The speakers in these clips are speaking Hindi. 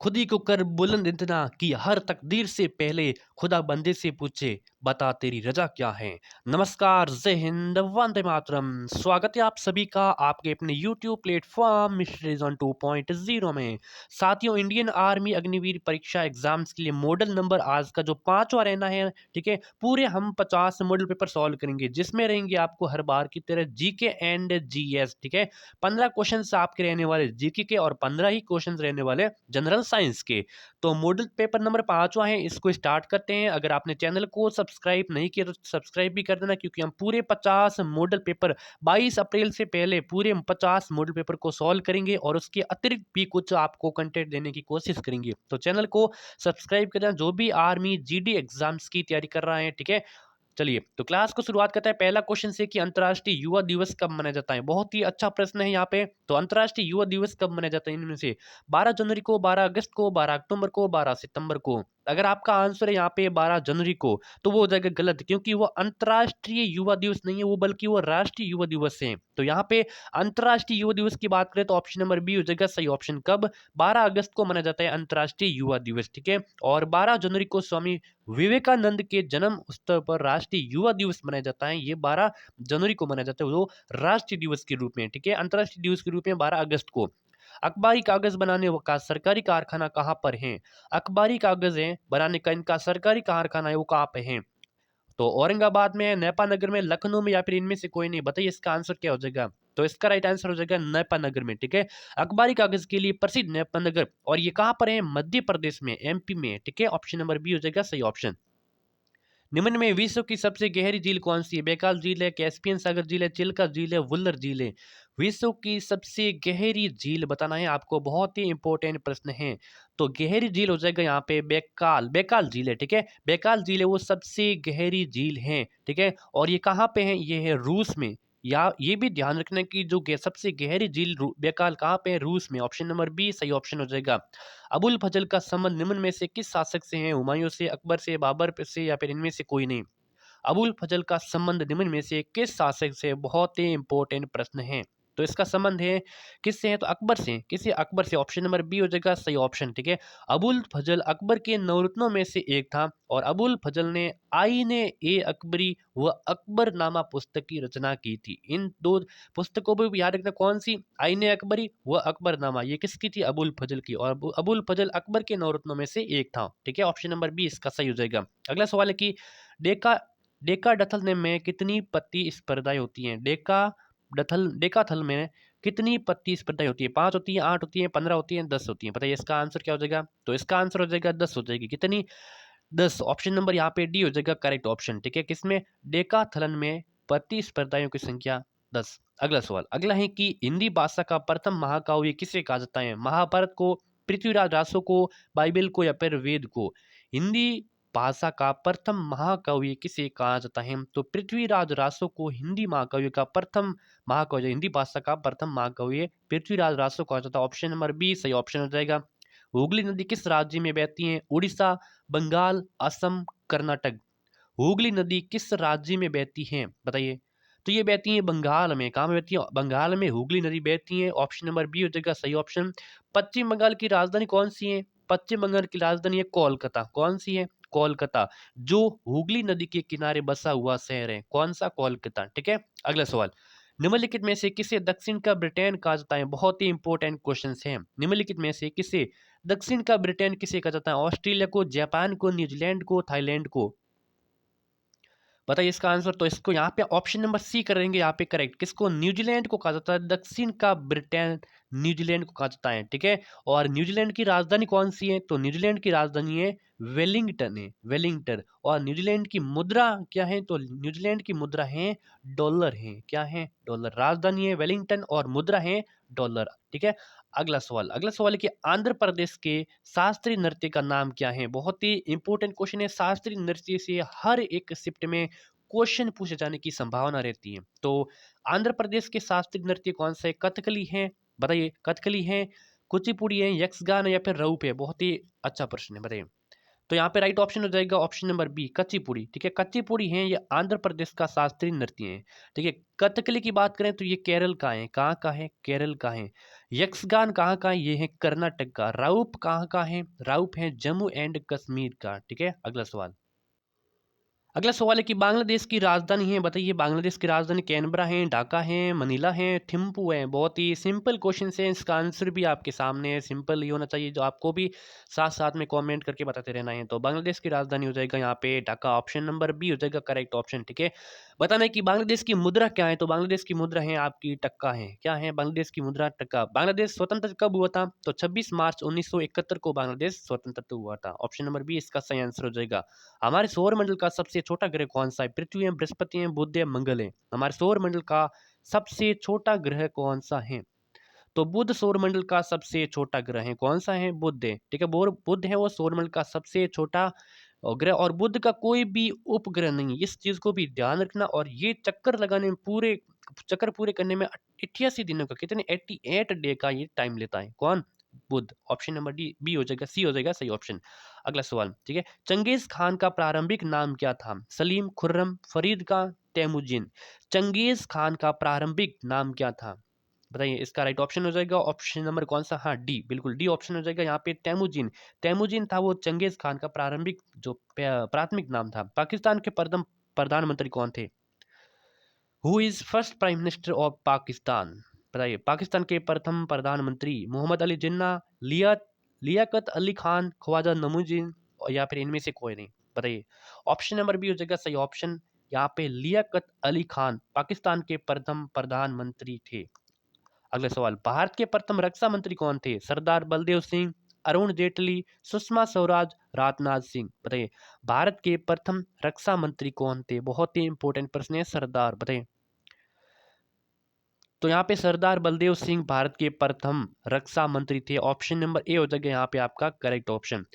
खुद ही को कर बुलंद इतना कि हर तकदीर से पहले खुदा बंदे से पूछे बता तेरी रजा क्या है। नमस्कार, जय हिंद, वंदे मातरम। स्वागत है आप सभी का आपके अपने YouTube प्लेटफॉर्म मिस्ट्रीज ऑन 2.0 में। साथियों, इंडियन आर्मी अग्निवीर परीक्षा एग्जाम्स के लिए मॉडल नंबर आज का जो 5वां रहना है, ठीक है, पूरे हम 50 मॉडल पेपर सॉल्व करेंगे जिसमें रहेंगे आपको हर बार की तरह जीके एंड जीएस, ठीक है। 15 क्वेश्चन आपके रहने वाले जीके के और 15 ही क्वेश्चन रहने वाले जनरल साइंस के। तो मॉडल पेपर नंबर 5वां है, इसको स्टार्ट करते हैं। अगर आपने चैनल को सब्सक्राइब नहीं किया तो सब्सक्राइब भी कर देना, क्योंकि हम पूरे 50 मॉडल पेपर 22 अप्रैल से पहले पूरे 50 मॉडल पेपर को सॉल्व करेंगे और उसके अतिरिक्त भी कुछ आपको कंटेंट देने की कोशिश करेंगे। तो चैनल को सब्सक्राइब करना जो भी आर्मी जीडी एग्जाम्स की तैयारी कर रहा है, ठीक है। चलिए तो क्लास को शुरुआत करते हैं पहला क्वेश्चन से कि अंतर्राष्ट्रीय युवा दिवस कब मनाया जाता है। बहुत ही अच्छा प्रश्न है यहाँ पे। तो अंतर्राष्ट्रीय युवा दिवस कब मनाया जाता है इनमें से? 12 जनवरी को, 12 अगस्त को, 12 अक्टूबर को, 12 सितंबर को। अगर आपका आंसर है यहाँ पे 12 जनवरी को, तो वो हो जाएगा गलत, क्योंकि वो अंतर्राष्ट्रीय युवा दिवस नहीं है, वो बल्कि वो राष्ट्रीय युवा दिवस है। तो यहाँ पे अंतर्राष्ट्रीय युवा दिवस की बात करें तो ऑप्शन नंबर बी हो जाएगा सही ऑप्शन। कब? 12 अगस्त को मनाया जाता है अंतर्राष्ट्रीय युवा दिवस, ठीक है। और 12 जनवरी को स्वामी विवेकानंद के जन्म उत्सव पर राष्ट्रीय युवा दिवस मनाया जाता है। ये 12 जनवरी को मनाया जाता है, वो राष्ट्रीय दिवस के रूप में, ठीक है। अंतर्राष्ट्रीय दिवस के रूप में 12 अगस्त को। अखबारी कागज बनाने का सरकारी कारखाना कहाँ पर है? अखबारी कागज है बनाने का इनका सरकारी कारखाना है, वो कहाँ पे है? तो औरंगाबाद में, नेपानगर में, लखनऊ में, या फिर इनमें से कोई नहीं। बताइए इसका आंसर क्या हो जाएगा? तो इसका राइट आंसर हो जाएगा नेपानगर में, ठीक है। अखबारी कागज के लिए प्रसिद्ध नेपानगर, और ये कहाँ पर है? मध्य प्रदेश में, एमपी में, ठीक है। ऑप्शन नंबर बी हो जाएगा सही ऑप्शन। निम्न में विश्व की सबसे गहरी झील कौन सी है? बैकाल झील है, कैस्पियन सागर झील है, चिल्का झील है, वुल्लर झील है। विश्व की सबसे गहरी झील बताना है आपको, बहुत ही इंपॉर्टेंट प्रश्न है। तो गहरी झील हो जाएगा यहाँ पे बैकाल, बैकाल झील है, ठीक है। बैकाल झील है वो सबसे गहरी झील है, ठीक है। और ये कहाँ पे है? ये है रूस में। या ये भी ध्यान रखना कि जो सबसे गहरी झील बैकाल कहाँ पे है? रूस में। ऑप्शन नंबर बी सही ऑप्शन हो जाएगा। अबुल फजल का संबंध निम्न में से किस शासक से है? हुमायूं से, अकबर से, बाबर से, या फिर इनमें से कोई नहीं। अबुल फजल का संबंध निम्न में से किस शासक से? बहुत ही इंपॉर्टेंट प्रश्न है। तो इसका संबंध है किससे है? तो अकबर से। किसे? अकबर से। ऑप्शन नंबर बी हो जाएगा सही ऑप्शन, ठीक है। अबुल फजल अकबर के नवरत्नों में से एक था, और अबुल फजल ने आईने ए अकबरी व अकबरनामा पुस्तक की रचना की थी। इन दो पुस्तकों पर भी याद रखना, कौन सी? आईने अकबरी व अकबरनामा, ये किसकी थी? अबुल फजल की। और अबुल फजल अकबर के नवरत्नों में से एक था, ठीक है। ऑप्शन नंबर बी इसका सही हो जाएगा। अगला सवाल है कि डेका डेकाडथल में कितनी पत्ती स्पर्धाएं होती हैं? डेकाथल में कितनी पत्ती स्पर्धाएं होती है? 5 होती है, 8 होती है, 15 होती है, 10 होती है। बताइए इसका आंसर क्या हो जाएगा? तो इसका आंसर हो जाएगा 10 हो जाएगी। कितनी? 10। ऑप्शन नंबर यहाँ पे डी हो जाएगा करेक्ट ऑप्शन, ठीक है। किसमें? डेकाथलन में पत्ती स्पर्धाओं की संख्या 10। अगला सवाल अगला है कि हिंदी भाषा का प्रथम महाकाव्य किसे कहा जाता है? महाभारत को, पृथ्वीराज रासो को, बाइबल को, या फिर वेद को? हिंदी भाषा का प्रथम महाकाव्य किसे कहा जाता है? तो पृथ्वीराज रासो को हिंदी महाकाव्य का प्रथम महाकाव्य, हिंदी भाषा का प्रथम महाकाव्य पृथ्वीराज रासो कहा जाता है। ऑप्शन नंबर बी सही ऑप्शन हो जाएगा। हुगली नदी किस राज्य में बहती है? उड़ीसा, बंगाल, असम, कर्नाटक। हुगली नदी किस राज्य में बहती है? बताइए। तो ये बहती है बंगाल में। कहाँ में बहती है? बंगाल में हुगली नदी बहती है। ऑप्शन नंबर बी हो जाएगा सही ऑप्शन। पश्चिम बंगाल की राजधानी कौन सी है? पश्चिम बंगाल की राजधानी है कोलकाता। कौन सी है? कोलकाता, जो हुगली नदी के किनारे बसा हुआ शहर है। कौन सा? कोलकाता, ठीक है। अगला सवाल निम्नलिखित में से किसे दक्षिण का ब्रिटेन कहा जाता है? बहुत ही इंपॉर्टेंट क्वेश्चन है। निम्नलिखित में से किसे दक्षिण का ब्रिटेन किसे कहा जाता है? ऑस्ट्रेलिया को, जापान को, न्यूजीलैंड को, थाईलैंड को? बताइए इसका आंसर। तो इसको यहाँ पे ऑप्शन नंबर सी करेंगे यहाँ पे करेक्ट। किसको? न्यूजीलैंड को कहा जाता है दक्षिण का ब्रिटेन, न्यूजीलैंड को कहा जाता है, ठीक है। और न्यूजीलैंड की राजधानी कौन सी है? तो न्यूजीलैंड की राजधानी है वेलिंगटन है, वेलिंगटन। और न्यूजीलैंड की मुद्रा क्या है? तो न्यूजीलैंड की मुद्रा है डॉलर है। क्या है? डॉलर। राजधानी है वेलिंगटन और मुद्रा है डॉलर, ठीक है। अगला सवाल है कि आंध्र प्रदेश के शास्त्रीय नृत्य का नाम क्या है? बहुत ही इंपॉर्टेंट क्वेश्चन है। शास्त्रीय नृत्य से हर एक शिफ्ट में क्वेश्चन पूछे जाने की संभावना रहती है। तो आंध्र प्रदेश के शास्त्रीय नृत्य कौन सा है? कथकली है। बताइए कथकली है, कुचिपुड़ी है, यक्षगान है, या फिर रऊप है? बहुत ही अच्छा प्रश्न है, बताइए। तो यहाँ पे राइट ऑप्शन हो जाएगा ऑप्शन नंबर बी कच्चीपुड़ी, ठीक है। कच्चीपुड़ी है ये आंध्र प्रदेश का शास्त्रीय नृत्य है, ठीक है। कथकली की बात करें तो ये केरल का है। कहाँ का है? केरल का है। यक्षगान कहाँ का है? ये है कर्नाटक का। राउप कहाँ का है? राउप है जम्मू एंड कश्मीर का। ठीक है, अगला सवाल। अगला सवाल है कि बांग्लादेश की राजधानी है, बताइए बांग्लादेश की राजधानी कैनबरा है, ढाका है, मनीला है, थिम्पू है। बहुत ही सिंपल क्वेश्चन है, इसका आंसर भी आपके सामने है, सिंपल ही होना चाहिए, जो आपको भी साथ साथ में कमेंट करके बताते रहना है। तो बांग्लादेश की राजधानी हो जाएगा यहाँ पे ढाका, ऑप्शन नंबर बी हो जाएगा करेक्ट ऑप्शन। ठीक है, बताना है कि बांग्लादेश की मुद्रा क्या है, तो बांग्लादेश की मुद्रा है आपकी टक्का है। क्या है बांग्लादेश की मुद्रा? टक्का। बांग्लादेश स्वतंत्र कब हुआ था? तो 26 मार्च 1971 को बांग्लादेश स्वतंत्र हुआ था। ऑप्शन नंबर बी इसका सही आंसर हो जाएगा। हमारे सौर मंडल का सबसे छोटा ग्रह कौन सा है? पृथ्वी है, बृहस्पति है, बुध है, मंगल है। हमारे सौर मंडल का सबसे छोटा ग्रह कौन सा है? तो बुध सौर मंडल का सबसे छोटा ग्रह है। कौन सा है? बुध है। ठीक है, बुध है वो सौर मंडल का सबसे छोटा ग्रह, और बुध का कोई भी उपग्रह नहीं है, इस चीज को भी ध्यान रखना। और ये चक्कर लगाने में पूरे चक्कर पूरे करने में 88 दिनों का, कितने 88 डे का ये टाइम लेता है। कौन? बुध। ऑप्शन नंबर डी बी हो जाएगा, सी हो जाएगा सही ऑप्शन। अगला सवाल। ठीक है, चंगेज खान का प्रारंभिक नाम क्या था? सलीम, खुर्रम, फरीद का, तैमुजीन। चंगेज खान का प्रारंभिक नाम क्या था? बताइए, इसका राइट ऑप्शन हो जाएगा ऑप्शन नंबर कौन सा? हाँ, डी, बिल्कुल डी ऑप्शन हो जाएगा यहाँ पे। तैमुजीन। तैमुजीन था वो चंगेज खान का प्रारंभिक जो प्राथमिक नाम था। पाकिस्तान के प्रथम प्रधानमंत्री कौन थे? Who is first prime minister of Pakistan? बताइए, पाकिस्तान के प्रथम प्रधानमंत्री मोहम्मद अली जिन्ना, लियाकत अली खान, ख्वाजा नमूजीन, या फिर इनमें से कोई नहीं? बताइए, ऑप्शन नंबर बी हो जाएगा सही ऑप्शन। यहाँ पे लियाकत अली खान पाकिस्तान के प्रथम प्रधानमंत्री थे। अगला सवाल। भारत के प्रथम रक्षा मंत्री कौन थे? सरदार बलदेव सिंह, अरुण जेटली, सुषमा स्वराज, राजनाथ सिंह। बताइए, भारत के प्रथम रक्षा मंत्री कौन थे? बहुत ही इंपॉर्टेंट प्रश्न है, सरदार। बताइए, तो यहाँ पे सरदार बलदेव सिंह भारत के प्रथम रक्षा मंत्री थे। ऑप्शन नंबर ए हो जाएगा यहाँ पे आपका करेक्ट ऑप्शन।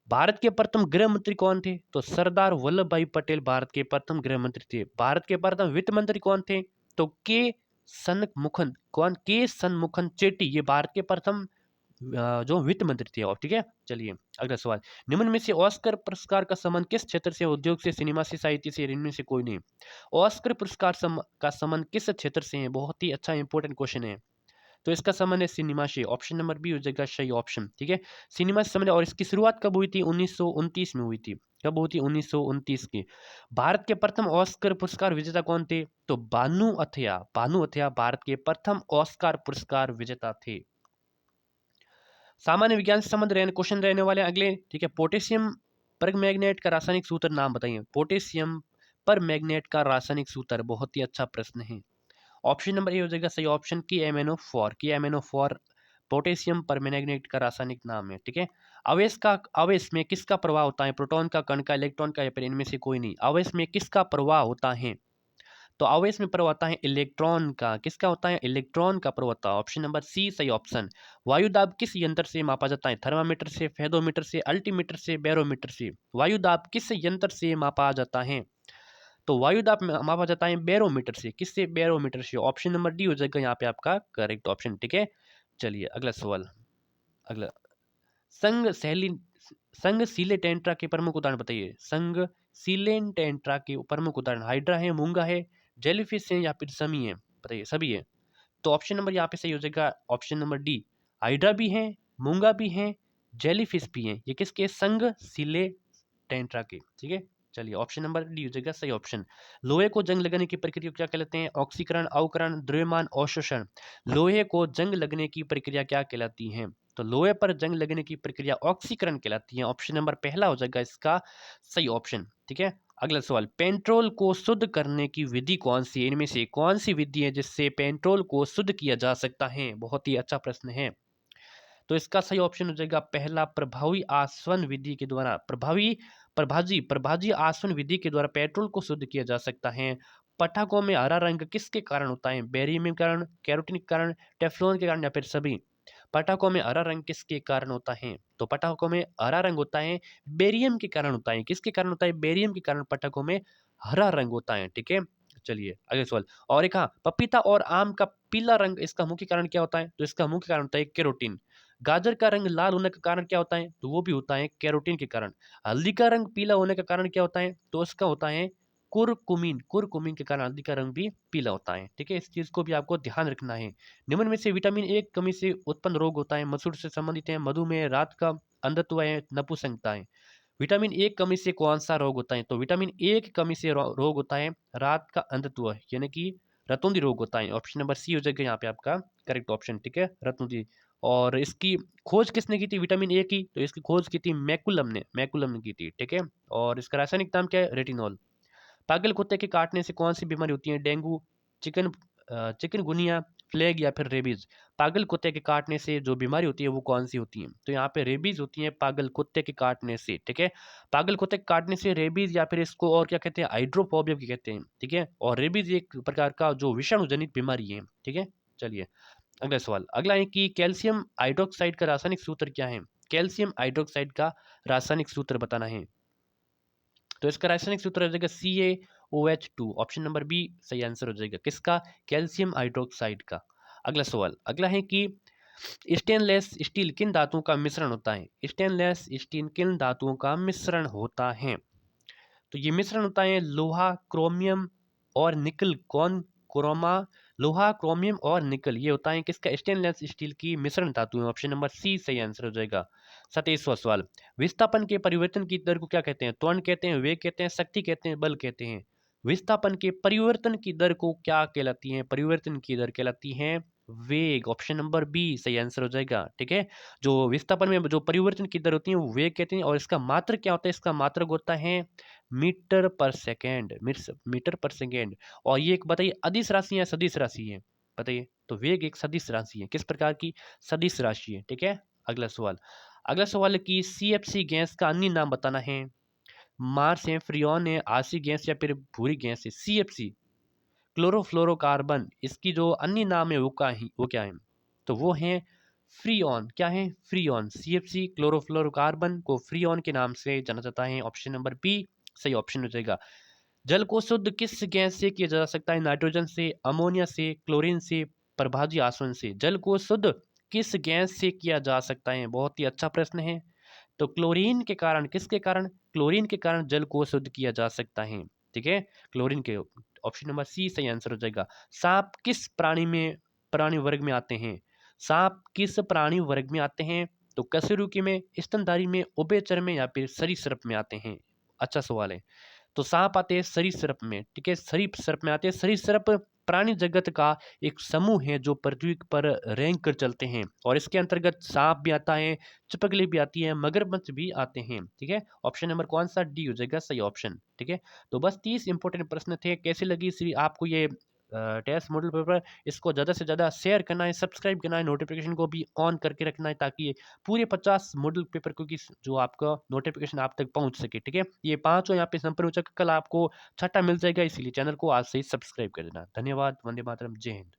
भारत के प्रथम गृह मंत्री कौन थे? तो सरदार वल्लभ भाई पटेल भारत के प्रथम गृह मंत्री थे। भारत के प्रथम वित्त मंत्री कौन थे? तो के सनमुखन, कौन? के सनमुखन चेट्टी, ये भारत के प्रथम जो वित्त मंत्री थे। और ठीक है, चलिए अगला सवाल। निम्न में से ऑस्कर पुरस्कार का संबंध किस क्षेत्र से? उद्योग से, सिनेमा से, साहित्य से, इनमें से कोई नहीं? ऑस्कर पुरस्कार का संबंध किस क्षेत्र से है? बहुत ही अच्छा इंपॉर्टेंट क्वेश्चन है। तो इसका संबंध है सिनेमा से। ऑप्शन नंबर बी हो जाएगा सही ऑप्शन। ठीक है, सिनेमा से संबंध। और इसकी शुरुआत कब हुई थी? 1929 में हुई थी। कब हुई थी? 1929 की। भारत के प्रथम ऑस्कर पुरस्कार विजेता कौन थे? तो भानु अथैया। भानु अथैया भारत के प्रथम ऑस्कार पुरस्कार विजेता थे। सामान्य विज्ञान से संबंध रहने क्वेश्चन रहने वाले अगले। ठीक है, पोटेशियम परमैंगनेट का रासायनिक सूत्र नाम बताइए। पोटेशियम परमैंगनेट का रासायनिक सूत्र, बहुत ही अच्छा प्रश्न है। ऑप्शन नंबर ए हो जाएगा सही ऑप्शन, की MnO4। की MnO4 पोटेशियम परमैंगनेट का रासायनिक नाम है। ठीक है, आवेश में किसका प्रवाह होता है? प्रोटॉन का, कण का, इलेक्ट्रॉन का, या फिर इनमें से कोई नहीं? आवेश में किसका प्रवाह होता है? तो आवेश में प्रवाह होता है इलेक्ट्रॉन का। किसका होता है? इलेक्ट्रॉन का प्रवाह होता है। ऑप्शन नंबर सी सही ऑप्शन। वायु दाब किस यंत्र से मापा जाता है? थर्मामीटर से, फेदोमीटर से, अल्टीमीटर से, बैरोमीटर से? वायु दाब किस यंत्र से मापा जाता है? तो वायु दाब मापा जाता है बैरोमीटर से। किससे? बैरोमीटर से। ऑप्शन नंबर डी हो जाएगा यहाँ पे आपका करेक्ट ऑप्शन। ठीक है, चलिए अगला सवाल। अगला, संघ शैली संघ सीलेंटेंट्रा के प्रमुख उदाहरण बताइए। संघ सीलेंटेंट्रा के प्रमुख उदाहरण हाइड्रा है, मूंगा है, जेलीफिश है, या फिर समी है? बताइए, सभी है। तो ऑप्शन नंबर यहाँ पे सही हो जाएगा ऑप्शन नंबर डी। हाइड्रा भी है, मूंगा भी है, जेलीफिश भी है। ये किसके? संघ सीलेंटेंट्रा के। ठीक है, चलिए ऑप्शन नंबर डी हो जाएगा सही ऑप्शन। लोहे को जंग लगने की प्रक्रिया को क्या कहलाते हैं? ऑक्सीकरण, अवकरण, द्रव्यमान, अवशोषण। लोहे को जंग लगने की प्रक्रिया क्या कहलाती है? तो लोहे पर जंग लगने की प्रक्रिया ऑक्सीकरण कहलाती है। ऑप्शन नंबर पहला हो जाएगा इसका सही ऑप्शन। ठीक है, अगला सवाल। पेट्रोल को शुद्ध करने की विधि कौन सी है? इनमें से कौन सी विधि है जिससे पेट्रोल को शुद्ध किया जा सकता है? बहुत ही अच्छा प्रश्न है। तो इसका सही ऑप्शन हो जाएगा पहला, प्रभावी आसवन विधि के द्वारा। प्रभाजी आसवन विधि के द्वारा पेट्रोल को शुद्ध किया जा सकता है। पटाखों में हरा रंग किसके कारण होता है? बेरियम के कारण, कैरोटीन के कारण, टेफ्लॉन के कारण, या फिर सभी? पटाखों में हरा रंग किसके कारण होता है? तो पटाखों में हरा रंग होता है बेरियम के कारण होता है। किसके कारण होता है? बेरियम के कारण पटाखों में हरा रंग होता है। ठीक है, चलिए अगले सवाल। और एक, हाँ, पपीता और आम का पीला रंग, इसका मुख्य कारण क्या होता है? तो इसका मुख्य कारण होता है कैरोटीन। गाजर का रंग लाल होने का कारण क्या होता है? तो वो भी होता है कैरोटीन के कारण। हल्दी का रंग पीला होने का कारण क्या होता है? तो उसका होता है कुरकुमीन, कुरकुमीन के कारण हल्दी का रंग भी पीला होता है। ठीक है, इस चीज को भी आपको ध्यान रखना है। निम्न में से विटामिन ए कमी से उत्पन्न रोग होता है, मसूर से संबंधित है, मधुमेह, रात का अंधत्व है, नपुंसकता है। विटामिन ए की कमी से कौन सा रोग होता है? तो विटामिन ए की कमी से रोग होता है रात का अंधत्व, यानी कि रतौंधी रोग होता है। ऑप्शन नंबर सी हो जाएगा यहाँ पे आपका करेक्ट ऑप्शन। ठीक है, रतौंधी। और इसकी खोज किसने की थी विटामिन ए की? तो इसकी खोज की थी मैकुलम ने की थी। ठीक है, और इसका रासायनिक नाम क्या है? रेटिनॉल। पागल कुत्ते के काटने से कौन सी बीमारी होती है? डेंगू, चिकन चिकनगुनिया, प्लेग या फिर रेबीज। पागल कुत्ते के काटने से जो बीमारी होती है वो कौन सी होती है? तो यहाँ पे रेबीज होती है पागल कुत्ते के काटने से। ठीक है, पागल कुत्ते के काटने से रेबीज, या फिर इसको और क्या कहते हैं? हाइड्रोफोबिया भी कहते हैं। ठीक है, और रेबीज एक प्रकार का जो विषाणु जनित बीमारी है। ठीक है, चलिए अगला सवाल। अगला है कि कैल्शियम हाइड्रोक्साइड का रासायनिक सूत्र क्या है? कैल्शियम हाइड्रोक्साइड का रासायनिक सूत्र बताना है। तो इसका रासायनिक सूत्र हो जाएगा CaOH2। ऑप्शन नंबर बी सही आंसर हो जाएगा किसका? कैल्शियम हाइड्रोक्साइड का। अगला सवाल अगला है कि स्टेनलेस स्टील किन धातुओं का मिश्रण होता है? स्टेनलेस स्टील किन धातुओं का मिश्रण होता है? तो ये मिश्रण होता है लोहा, क्रोमियम और निकल। कौन? क्रोमा, लोहा, क्रोमियम और निकल, ये होता है किसका? स्टेनलेस स्टील की मिश्रण धातु है। ऑप्शन नंबर सी सही आंसर हो जाएगा। 27वां सवाल। विस्थापन के परिवर्तन की दर को क्या कहते हैं? त्वरण कहते हैं, वेग कहते हैं, शक्ति कहते हैं, बल कहते हैं। विस्थापन के परिवर्तन की दर को क्या कहलाती है? परिवर्तन की दर कहलाती है वेग। ऑप्शन नंबर बी सही आंसर हो जाएगा। ठीक है, जो विस्थापन में जो परिवर्तन की दर होती है वो वेग कहते हैं, और इसका मात्रक क्या होता है? इसका मात्रक होता है मीटर पर सेकेंड। मीटर पर सेकेंड। और ये एक बताइए अदिश राशि है सदिश राशि है? बताइए। तो वेग एक सदिश राशि है। किस प्रकार की? सदिश राशि है। ठीक है, अगला सवाल। अगला सवाल है कि CFC गैस का अन्य नाम बताना है। मार्स है, फ्रियॉन है, आर्सी गैस या फिर भूरी गैस है? CFC क्लोरोफ्लोरोकार्बन, इसकी जो अन्य नाम है वो क्या है? तो वो है फ्रीऑन। क्या है? फ्रीऑन। CFC क्लोरोफ्लोरोकार्बन को फ्रीऑन के नाम से जाना जाता है। ऑप्शन नंबर बी सही ऑप्शन हो जाएगा। जल को शुद्ध किस गैस से किया जा सकता है? नाइट्रोजन से, अमोनिया से, क्लोरीन से, प्रभाजी आसवन से। जल को शुद्ध किस गैस से किया जा सकता है? बहुत ही अच्छा प्रश्न है। तो क्लोरीन के कारण, किसके कारण? क्लोरीन के कारण जल को शुद्ध किया जा सकता है। ठीक है, क्लोरीन के। ऑप्शन नंबर सी सही आंसर हो जाएगा। सांप किस प्राणी वर्ग में आते हैं? सांप किस प्राणी वर्ग में आते हैं? तो कशेरुकी में, स्तनधारी में, उभयचर में या फिर सरीसृप में आते हैं? अच्छा सवाल है। तो सांप आते हैं सरीसृप में। ठीक है, सरीसृप में आते हैं। सरीसृप प्राणी जगत का एक समूह है जो पृथ्वी पर रेंग कर चलते हैं, और इसके अंतर्गत सांप भी आता है, चिपकली भी आती है, मगरमच्छ भी आते हैं। ठीक है, ऑप्शन नंबर कौन सा? डी हो जाएगा सही ऑप्शन। ठीक है, तो बस 30 इंपॉर्टेंट प्रश्न थे। कैसी लगी आपको ये टेस्ट मॉडल पेपर? इसको ज़्यादा से ज़्यादा शेयर करना है, सब्सक्राइब करना है, नोटिफिकेशन को भी ऑन करके रखना है, ताकि पूरे 50 मॉडल पेपर को की जो आपका नोटिफिकेशन आप तक पहुंच सके। ठीक है, ये पांचों यहाँ पे संपूर्ण हो चुका, कल आपको छठा मिल जाएगा, इसीलिए चैनल को आज से ही सब्सक्राइब कर देना। धन्यवाद। वंदे मातरम। जय हिंद।